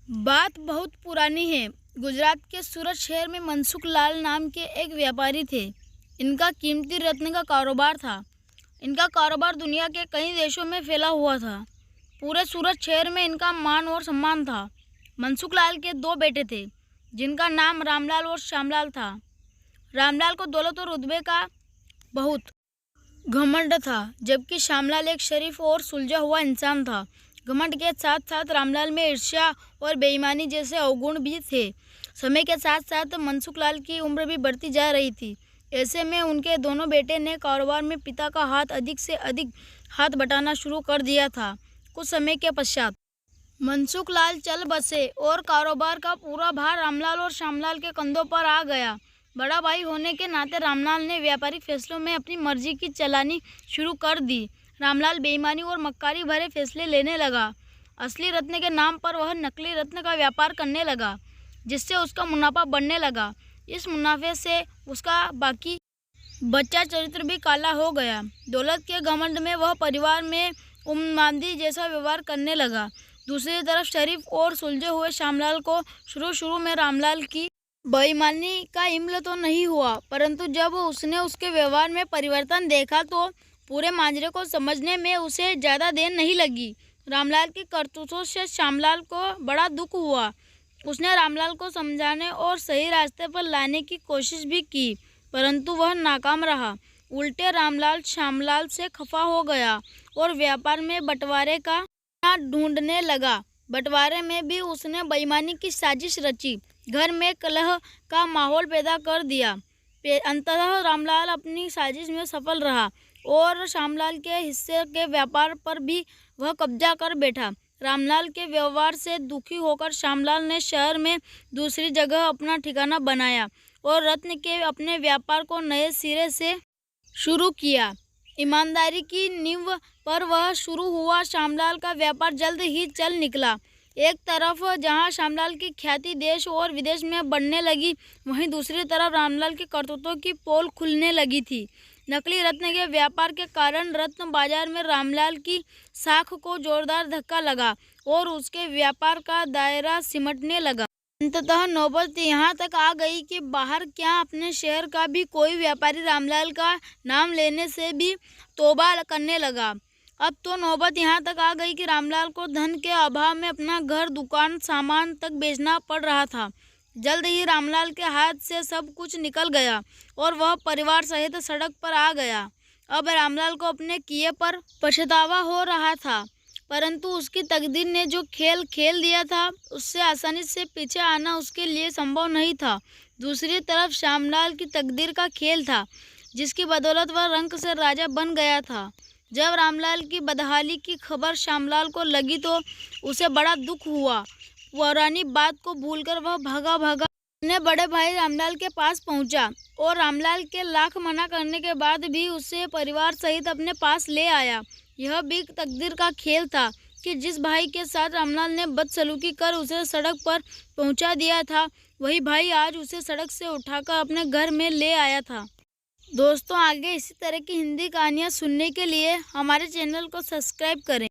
बात बहुत पुरानी है। गुजरात के सूरत शहर में मनसुख लाल नाम के एक व्यापारी थे। इनका कीमती रत्न का कारोबार था। इनका कारोबार दुनिया के कई देशों में फैला हुआ था। पूरे सूरत शहर में इनका मान और सम्मान था। मनसुख लाल के दो बेटे थे जिनका नाम रामलाल और श्यामलाल था। रामलाल को दौलत और रुतबे का बहुत घमंड था, जबकि श्यामलाल एक शरीफ और सुलझा हुआ इंसान था। घमंड के साथ साथ रामलाल में ईर्ष्या और बेईमानी जैसे अवगुण भी थे। समय के साथ साथ मनसुख लाल की उम्र भी बढ़ती जा रही थी। ऐसे में उनके दोनों बेटे ने कारोबार में पिता का हाथ अधिक से अधिक हाथ बटाना शुरू कर दिया था। कुछ समय के पश्चात मनसुख लाल चल बसे और कारोबार का पूरा भार रामलाल और श्यामलाल के कंधों पर आ गया। बड़ा भाई होने के नाते रामलाल ने व्यापारिक फैसलों में अपनी मर्जी की चलानी शुरू कर दी। रामलाल बेईमानी और मक्कारी भरे फैसले लेने लगा। असली रत्न के नाम पर वह नकली रत्न का व्यापार करने लगा, जिससे उसका मुनाफा बढ़ने लगा। इस मुनाफे से उसका बाकी बच्चा चरित्र भी काला हो गया। दौलत के घमंड में वह परिवार में उन्मादी जैसा व्यवहार करने लगा। दूसरी तरफ शरीफ और सुलझे हुए श्यामलाल को शुरू में रामलाल की बेईमानी का इल्म तो नहीं हुआ, परंतु जब उसने उसके व्यवहार में परिवर्तन देखा तो पूरे माजरे को समझने में उसे ज़्यादा देर नहीं लगी। रामलाल की करतूतों से श्यामलाल को बड़ा दुख हुआ। उसने रामलाल को समझाने और सही रास्ते पर लाने की कोशिश भी की, परंतु वह नाकाम रहा। उल्टे रामलाल श्यामलाल से खफा हो गया और व्यापार में बंटवारे का ढूंढने लगा। बंटवारे में भी उसने बेईमानी की साजिश रची, घर में कलह का माहौल पैदा कर दिया। अंततः रामलाल अपनी साजिश में सफल रहा और श्यामलाल के हिस्से के व्यापार पर भी वह कब्जा कर बैठा। रामलाल के व्यवहार से दुखी होकर श्यामलाल ने शहर में दूसरी जगह अपना ठिकाना बनाया और रत्न के अपने व्यापार को नए सिरे से शुरू किया। ईमानदारी की नींव पर वह शुरू हुआ श्यामलाल का व्यापार जल्द ही चल निकला। एक तरफ जहां श्यामलाल की ख्याति देश और विदेश में बढ़ने लगी, वहीं दूसरी तरफ रामलाल की करतूतों की पोल खुलने लगी थी। नकली रत्न के व्यापार के कारण रत्न बाजार में रामलाल की साख को जोरदार धक्का लगा और उसके व्यापार का दायरा सिमटने लगा। अंततः नौबत यहाँ तक आ गई कि बाहर क्या अपने शहर का भी कोई व्यापारी रामलाल का नाम लेने से भी तौबा करने लगा। अब तो नौबत यहाँ तक आ गई कि रामलाल को धन के अभाव में अपना घर, दुकान, सामान तक बेचना पड़ रहा था। जल्द ही रामलाल के हाथ से सब कुछ निकल गया और वह परिवार सहित सड़क पर आ गया। अब रामलाल को अपने किए पर पछतावा हो रहा था, परंतु उसकी तकदीर ने जो खेल खेल दिया था उससे आसानी से पीछे आना उसके लिए संभव नहीं था। दूसरी तरफ श्यामलाल की तकदीर का खेल था, जिसकी बदौलत वह रंक से राजा बन गया था। जब रामलाल की बदहाली की खबर श्यामलाल को लगी तो उसे बड़ा दुख हुआ। पुरानी बात को भूलकर वह भागा अपने बड़े भाई रामलाल के पास पहुंचा और रामलाल के लाख मना करने के बाद भी उसे परिवार सहित अपने पास ले आया। यह भी तकदीर का खेल था कि जिस भाई के साथ रामलाल ने बदसलूकी कर उसे सड़क पर पहुंचा दिया था, वही भाई आज उसे सड़क से उठाकर अपने घर में ले आया था। दोस्तों, आगे इसी तरह की हिंदी कहानियाँ सुनने के लिए हमारे चैनल को सब्सक्राइब करें।